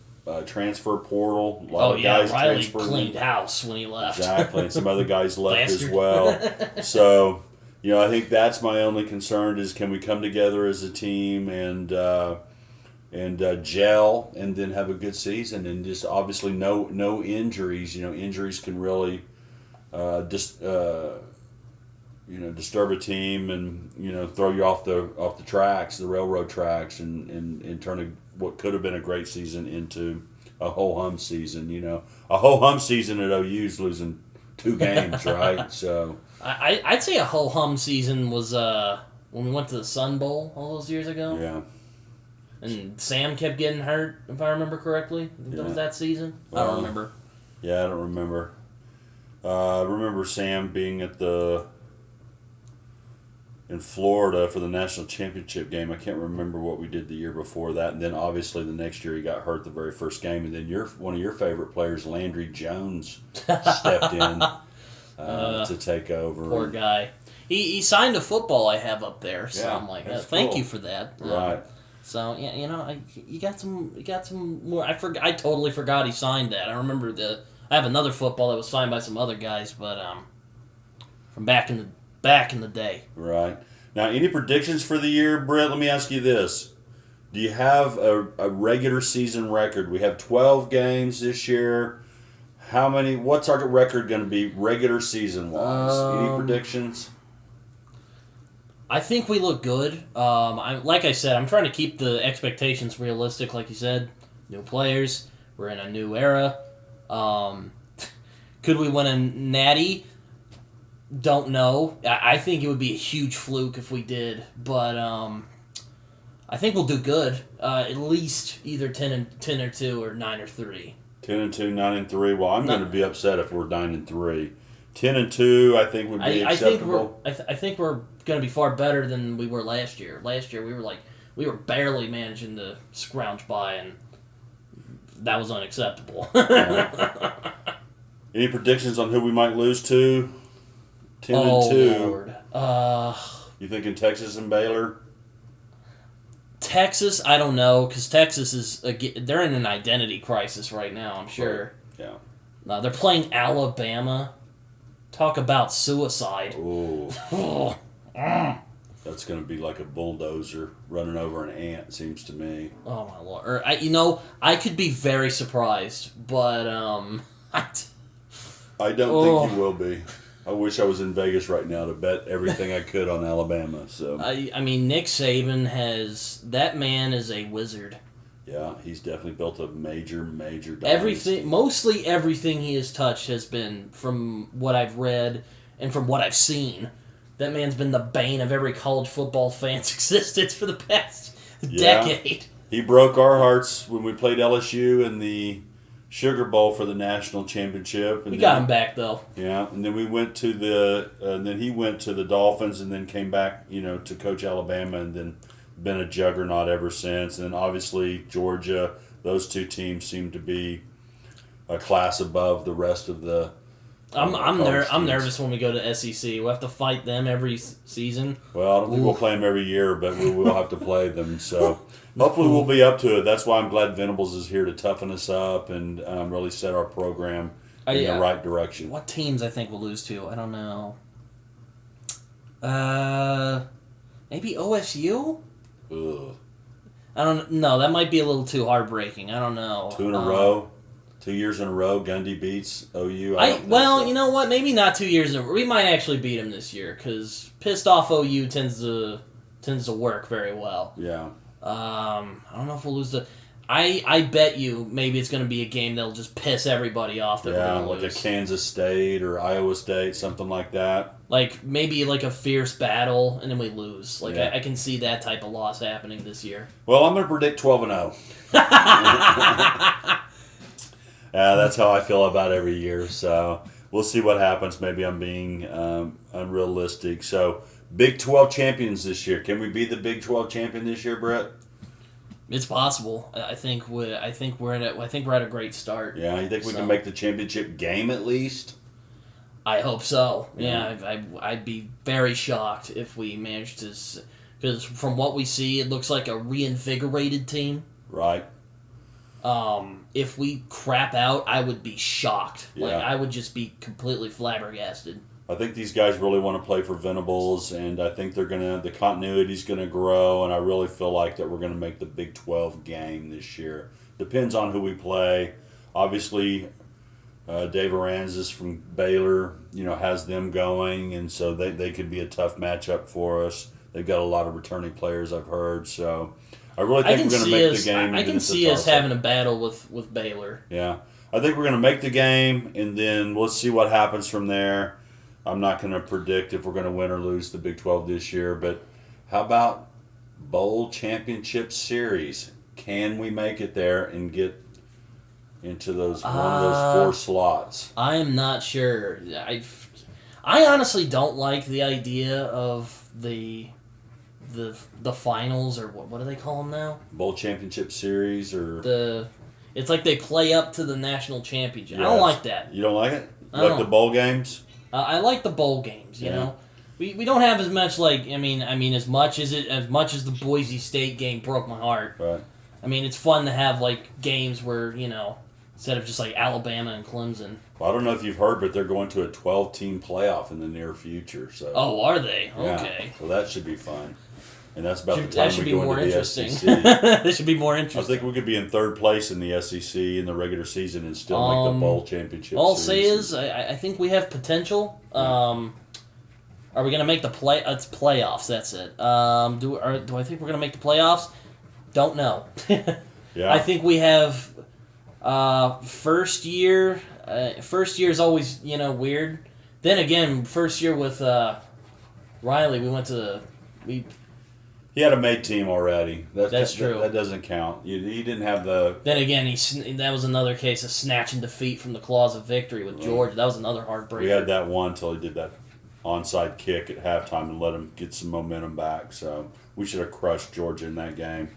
transfer portal. A lot of guys Riley transferred. cleaned house when he left. Exactly, and some other guys left as Bastard. well. So, you know, I think that's my only concern is can we come together as a team and gel and then have a good season and just obviously no injuries. You know, injuries can really disturb a team and, you know, throw you off the tracks, the railroad tracks, and turn what could have been a great season into a ho-hum season. You know, a ho-hum season at OU's losing 2 games, right? So I'd say a ho-hum season was when we went to the Sun Bowl all those years ago. yeah. And Sam kept getting hurt, if I remember correctly. I think that was that season. I don't remember. Yeah, I don't remember. I remember Sam being in Florida for the national championship game. I can't remember what we did the year before that. And then obviously the next year he got hurt the very first game. And then one of your favorite players, Landry Jones, stepped in to take over. Poor guy. He signed a football I have up there, so Yeah, I'm like, that's thank cool. you for that. Right. So yeah, you know, you got some more. I totally forgot he signed that. I remember I have another football that was signed by some other guys, but from back in the day. Right. Now, any predictions for the year, Brent? Let me ask you this. Do you have a regular season record? We have 12 games this year. What's our record going to be regular season wise? Any predictions? I think we look good. Like I said, I'm trying to keep the expectations realistic. Like you said, new players. We're in a new era. Could we win a natty? Don't know. I think it would be a huge fluke if we did, but I think we'll do good. At least either 10-2 or 9-3. 10-2, 9-3. Well, I'm going to be upset if we're 9-3. 10-2, I think would be acceptable. I think we're going to be far better than we were last year. Last year we were barely managing to scrounge by, and that was unacceptable. Any predictions on who we might lose to? 10-2. Lord. You thinking Texas and Baylor? Texas, I don't know, because Texas is they're in an identity crisis right now. I'm sure. Yeah. They're playing Alabama. Talk about suicide. Ooh. That's going to be like a bulldozer running over an ant, seems to me. Oh my lord! I could be very surprised, but I don't think you will be. I wish I was in Vegas right now to bet everything I could on Alabama. So I mean, Nick Saban that man is a wizard. Yeah, he's definitely built a major dynasty. Mostly everything he has touched has been, from what I've read and from what I've seen, that man's been the bane of every college football fan's existence for the past decade. He broke our hearts when we played LSU in the Sugar Bowl for the national championship. And we got him back though. Yeah, and then we went to then he went to the Dolphins, and then came back, to coach Alabama, and then been a juggernaut ever since. And then obviously Georgia, those two teams seem to be a class above the rest of the. I'm nervous when we go to SEC. We'll have to fight them every season. Well, I don't think we'll play them every year, but we will have to play them. So hopefully we'll be up to it. That's why I'm glad Venables is here to toughen us up and really set our program in the right direction. What teams I think we'll lose to? I don't know. Maybe OSU? Ugh. I don't know. That might be a little too heartbreaking. I don't know. 2 in a row. 2 years in a row, Gundy beats OU. You know what? Maybe not 2 years in a row. We might actually beat him this year, because pissed off OU tends to work very well. Yeah. I don't know if we'll lose I bet you maybe it's going to be a game that'll just piss everybody off that we're going to lose. Like a Kansas State or Iowa State, something like that. Like, maybe like a fierce battle, and then we lose. Like, I can see that type of loss happening this year. Well, I'm going to predict 12-0. That's how I feel about every year. So we'll see what happens. Maybe I'm being unrealistic. So Big 12 champions this year. Can we be the Big 12 champion this year, Brett? It's possible. I think we're at a great start. Yeah, you think we can make the championship game at least? I hope so. Yeah, I'd be very shocked if we managed to because from what we see, it looks like a reinvigorated team. Right. If we crap out, I would be shocked. Like, Yeah. I would just be completely flabbergasted. I think these guys really want to play for Venables, and I think the continuity's gonna grow, and I really feel like that we're gonna make the Big 12 game this year. Depends on who we play. Obviously, Dave Aranzis from Baylor, has them going, and so they could be a tough matchup for us. They've got a lot of returning players, I've heard, so I really think we're going to make the game. I can see us having a battle with Baylor. Yeah. I think we're going to make the game, and then let's see what happens from there. I'm not going to predict if we're going to win or lose the Big 12 this year, but how about Bowl Championship Series? Can we make it there and get into one of those 4 slots? I am not sure. I honestly don't like the idea of the finals, or what do they call them now? Bowl Championship Series, or it's like they play up to the national championship. Yes. I don't like that. You don't like it? You I like don't. the bowl games? I like the bowl games. You know, we don't have as much as much as the Boise State game broke my heart. Right. I mean, it's fun to have like games where instead of just like Alabama and Clemson. Well, I don't know if you've heard, but they're going to a 12-team playoff in the near future. So. Oh, are they? Yeah, Okay. so that should be fun. And that's about the That time should we be go more into the interesting. SEC. That should be more I interesting. think we could be in 3rd place in the SEC in the regular season and still make the bowl championship. All I'll say series. is I think we have potential. Are we going to make the play? It's playoffs. That's it. Do I think we're going to make the playoffs? Don't know. Yeah. I think we have first year. First year is always weird. Then again, first year with Riley, He had a made team already. That's true. That doesn't count. He didn't have the. Then again, that was another case of snatching defeat from the claws of victory with Georgia. That was another heartbreaker. We had that one until he did that onside kick at halftime and let him get some momentum back. So we should have crushed Georgia in that game.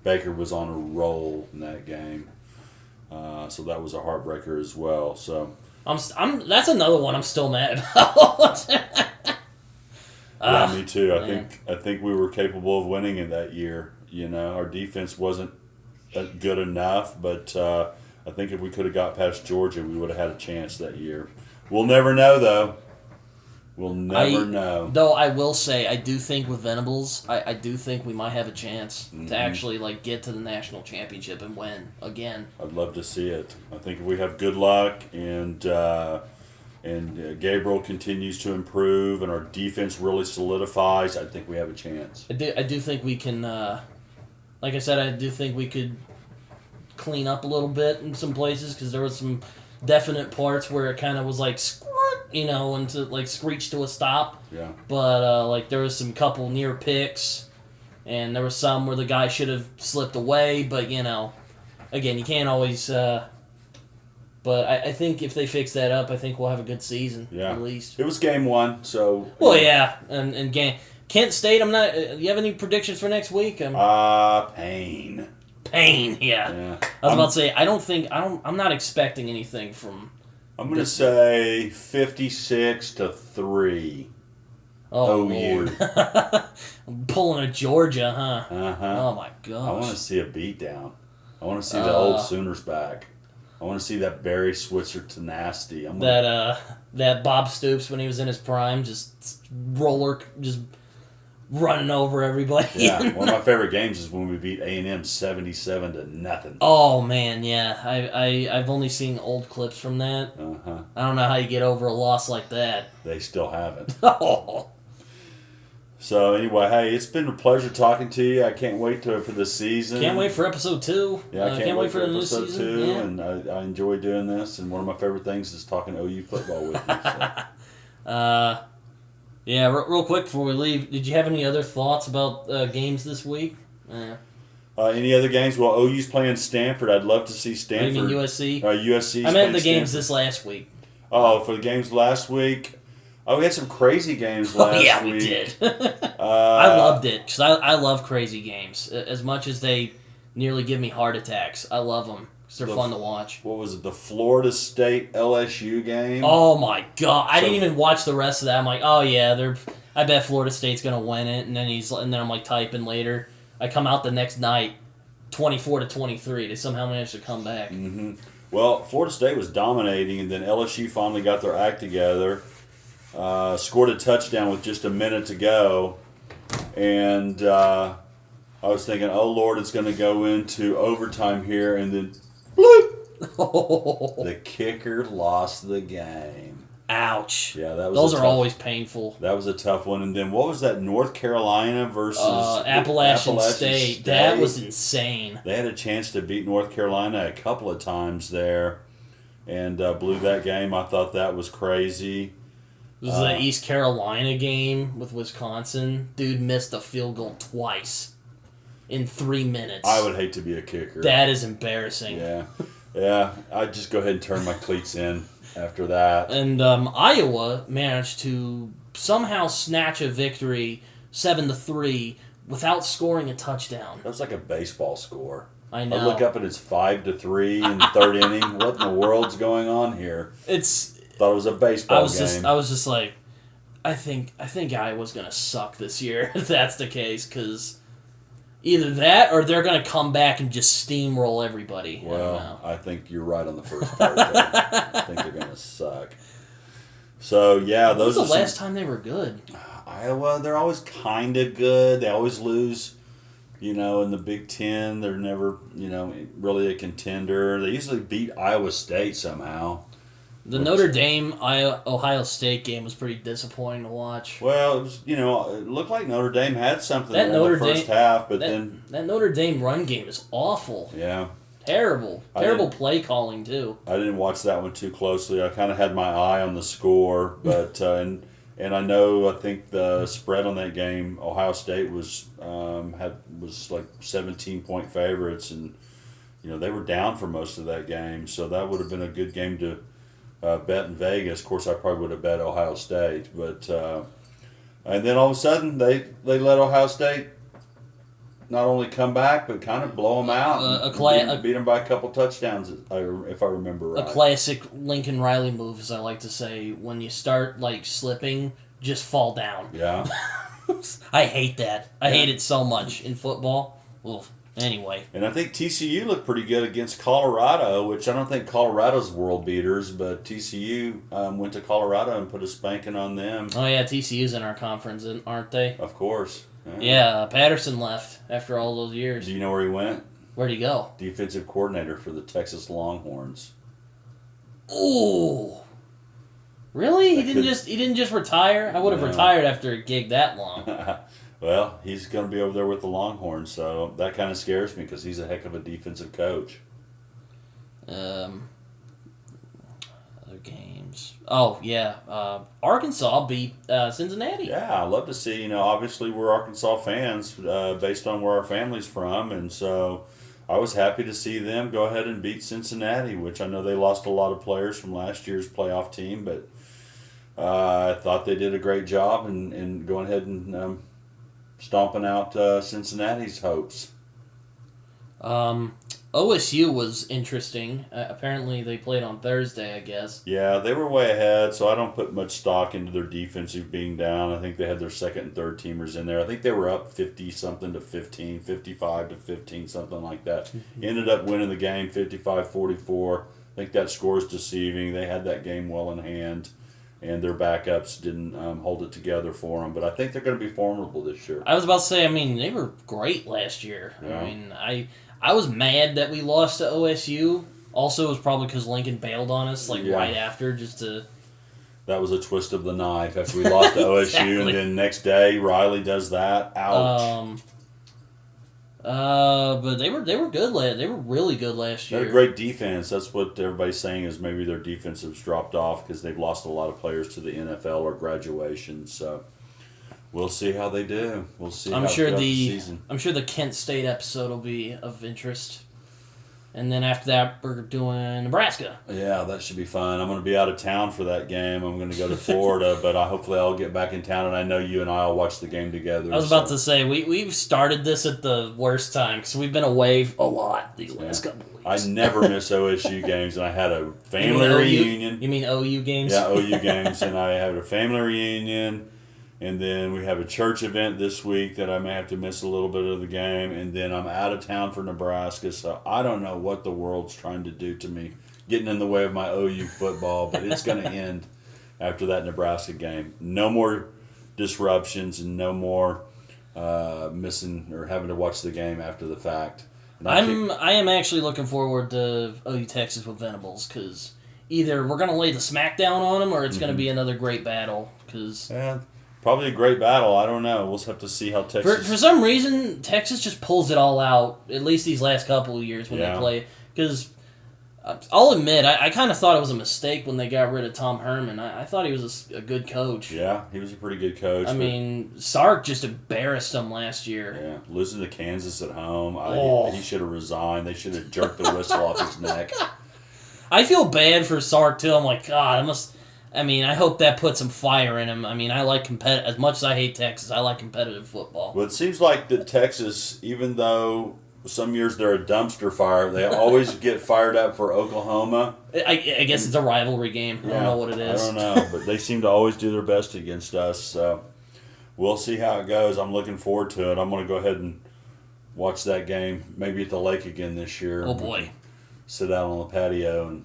Baker was on a roll in that game, so that was a heartbreaker as well. So that's another one I'm still mad about. yeah, me too. I think we were capable of winning in that year. Our defense wasn't good enough, but I think if we could have got past Georgia, we would have had a chance that year. We'll never know, though. We'll never know. Though I will say, I do think with Venables, I do think we might have a chance to actually get to the national championship and win again. I'd love to see it. I think if we have good luck and Gabriel continues to improve and our defense really solidifies, I think we have a chance. I do think we can. Like I said, I do think we could clean up a little bit in some places because there was some definite parts where it kind of was like squirt, and to screech to a stop. Yeah. But there was some couple near picks, and there was some where the guy should have slipped away. But again, you can't always. But I think if they fix that up, I think we'll have a good season. Yeah. At least. It was game 1, so. Well, yeah, and game Kent State. I'm not. Do you have any predictions for next week? Pain. Pain. Yeah. I was about to say. I'm not expecting anything from. I'm going to say 56-3. Oh, OU. Lord. Pulling a Georgia, huh? Uh-huh. Oh, my gosh. I want to see a beatdown. I want to see the old Sooners back. I want to see that Barry Switzer tenacity. That Bob Stoops when he was in his prime, just running over everybody. Yeah, one of my favorite games is when we beat A&M 77-0. Oh man, yeah. I've only seen old clips from that. Uh-huh. I don't know how you get over a loss like that. They still haven't. Oh. So anyway, hey, it's been a pleasure talking to you. I can't wait for the season. Can't wait for episode 2. Yeah, I can't wait for the new episode season. 2, Yeah. and I enjoy doing this. And one of my favorite things is talking OU football with you. So. Yeah, real quick before we leave, did you have any other thoughts about games this week? Any other games? Well, OU's playing Stanford. I'd love to see Stanford. You mean USC? USC. I meant the games this last week. Oh, for the games last week. Oh, we had some crazy games last week. Yeah, we did. I loved it because I love crazy games. As much as they nearly give me heart attacks, I love them because they're fun to watch. What was it? The Florida State LSU game? Oh my god! I didn't even watch the rest of that. I'm like, oh yeah, I bet Florida State's gonna win it, and then I'm like typing later. I come out the next night, 24-23. They somehow managed to come back. Mm-hmm. Well, Florida State was dominating, and then LSU finally got their act together, scored a touchdown with just a minute to go, and I was thinking, oh, Lord, it's going to go into overtime here, and then, bloop, the kicker lost the game. Ouch. Yeah, that was Those are always painful. That was a tough one. And then what was that, North Carolina versus Appalachian State? That was insane. They had a chance to beat North Carolina a couple of times there and blew that game. I thought that was crazy. This is the East Carolina game with Wisconsin. Dude missed a field goal twice in 3 minutes. I would hate to be a kicker. That is embarrassing. Yeah. I'd just go ahead and turn my cleats in after that. And Iowa managed to somehow snatch a victory 7-3 without scoring a touchdown. That was like a baseball score. I know. I look up and it's 5-3 in the third inning. What in the world's going on here? Thought it was a baseball game. I was just like, I think Iowa's gonna suck this year if that's the case, because either that or they're gonna come back and just steamroll everybody. Well, I think you're right on the first part. I think they're gonna suck. So yeah, those. When was the last time they were good? Iowa, they're always kind of good. They always lose. In the Big Ten, they're never, really a contender. They usually beat Iowa State somehow. The Notre Dame Ohio State game was pretty disappointing to watch. Well, it was, it looked like Notre Dame had something in the first half, but then that Notre Dame run game is awful. Yeah, terrible play calling too. I didn't watch that one too closely. I kind of had my eye on the score, but and I think the spread on that game, Ohio State was like 17-point favorites, and they were down for most of that game, so that would have been a good game to bet in Vegas. Of course, I probably would have bet Ohio State, but and then all of a sudden they let Ohio State not only come back but kind of blow them out. Beat them by a couple touchdowns, if I remember right. A classic Lincoln Riley move, as I like to say. When you start slipping, just fall down. Yeah. I hate that. I hate it so much in football. Oof. Anyway. And I think TCU looked pretty good against Colorado, which I don't think Colorado's world beaters, but TCU went to Colorado and put a spanking on them. Oh, yeah, TCU's in our conference, aren't they? Of course. Yeah, Patterson left after all those years. Do you know where he went? Where'd he go? Defensive coordinator for the Texas Longhorns. Ooh. Really? He didn't just retire? I would have retired after a gig that long. Well, he's going to be over there with the Longhorns, so that kind of scares me because he's a heck of a defensive coach. Other games. Oh, yeah. Arkansas beat Cincinnati. Yeah, I love to see, obviously we're Arkansas fans based on where our family's from, and so I was happy to see them go ahead and beat Cincinnati, which I know they lost a lot of players from last year's playoff team, but I thought they did a great job in going ahead and stomping out Cincinnati's hopes. OSU was interesting. Apparently they played on Thursday, I guess. Yeah, they were way ahead, so I don't put much stock into their defensive being down. I think they had their second and third teamers in there. I think they were up 50-something to 15, 55-15, something like that. Ended up winning the game 55-44. I think that score is deceiving. They had that game well in hand, and their backups didn't hold it together for them. But I think they're going to be formidable this year. I was about to say, they were great last year. Yeah. I was mad that we lost to OSU. Also, it was probably because Lincoln bailed on us right after just to... That was a twist of the knife after we lost to OSU, Exactly. And then next day Riley does that. Ouch. But they were good. They were really good last year. They had a great defense. That's what everybody's saying is maybe their defense has dropped off because they've lost a lot of players to the NFL or graduation. So we'll see how they do. We'll see. I'm how sure throughout the season. I'm sure the Kent State episode will be of interest. And then after that, we're doing Nebraska. Yeah, that should be fun. I'm going to be out of town for that game. I'm going to go to Florida, but hopefully I'll get back in town, and I know you and I will watch the game together. I was about to say, we've started this at the worst time because we've been away a lot these last couple of weeks. I never miss OSU games, and I had a family reunion. You mean OU games? Yeah, OU games, and I had a family reunion, And then we have a church event this week that I may have to miss a little bit of the game. And then I'm out of town for Nebraska, so I don't know what the world's trying to do to me, getting in the way of my OU football, but it's going to end after that Nebraska game. No more disruptions and no more missing or having to watch the game after the fact. And I am actually looking forward to OU Texas with Venables, because either we're going to lay the smackdown on them or it's going to be another great battle. Cause probably a great battle. I don't know. We'll have to see how Texas... For some reason, Texas just pulls it all out, at least these last couple of years when they play. Because I'll admit, I kind of thought it was a mistake when they got rid of Tom Herman. I thought he was a good coach. Yeah, he was a pretty good coach. I mean, Sark just embarrassed them last year. Yeah, losing to Kansas at home. He should have resigned. They should have jerked the whistle off his neck. I feel bad for Sark, too. I'm like, God, I hope that put some fire in him. I mean, I like as much as I hate Texas, I like competitive football. Well, it seems like that Texas, even though some years they're a dumpster fire, they always get fired up for Oklahoma. I guess it's a rivalry game. I don't know what it is. I don't know, but they seem to always do their best against us. So we'll see how it goes. I'm looking forward to it. I'm going to go ahead and watch that game, maybe at the lake again this year. Oh, boy. Sit out on the patio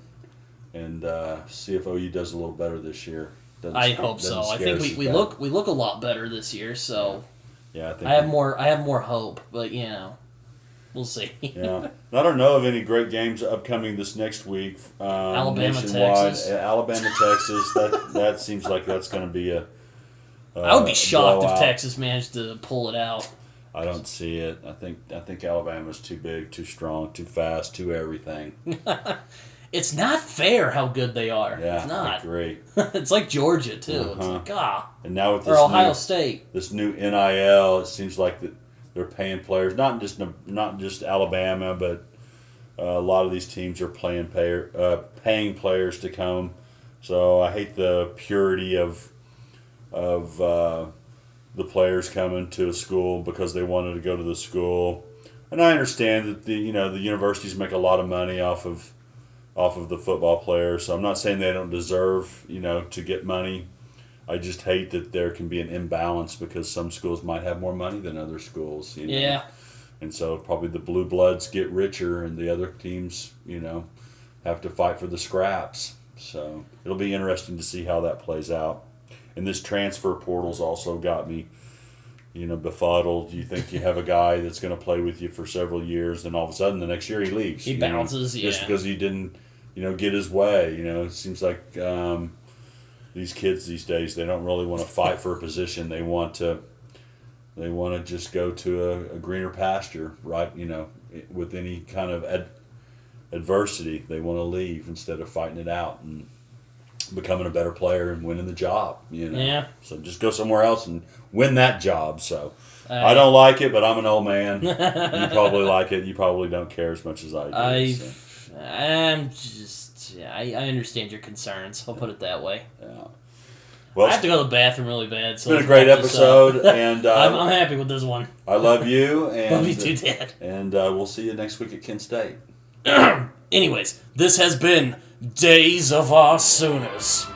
and see if OU does a little better this year. I hope so. I think we look a lot better this year. So yeah, I think I have more hope, but we'll see. Yeah, I don't know of any great games upcoming this next week. Alabama, nationwide. Texas. Alabama, Texas. That seems like that's going to be a. I would be shocked blowout. if Texas managed to pull it out. I don't see it. I think Alabama's too big, too strong, too fast, too everything. It's not fair how good they are. Yeah, it's not. I agree. It's like Georgia too. Uh-huh. It's like and now with this or Ohio State. This new NIL, it seems like that they're paying players, not just Alabama, but a lot of these teams are paying players to come. So I hate the purity of the players coming to a school because they wanted to go to the school. And I understand that the universities make a lot of money off of the football players. So I'm not saying they don't deserve, to get money. I just hate that there can be an imbalance because some schools might have more money than other schools. Yeah. And so probably the blue bloods get richer and the other teams, have to fight for the scraps. So it'll be interesting to see how that plays out. And this transfer portal's also got me, befuddled. You think you have a guy that's going to play with you for several years, and all of a sudden the next year he leaves. He bounces, just because he didn't, get his way. It seems like these kids these days, they don't really want to fight for a position. They want to just go to a greener pasture, right? With any kind of adversity, they want to leave instead of fighting it out and becoming a better player and winning the job. Yeah. So just go somewhere else and win that job. So I don't like it, but I'm an old man. You probably like it. You probably don't care as much as I do. I understand your concerns. I'll put it that way. Yeah. Well, I have to go to the bathroom really bad. It's been a great episode, and I'm happy with this one. I love you. And, love you too, Dad. And we'll see you next week at Kent State. Anyways, this has been Days of Our Sooners.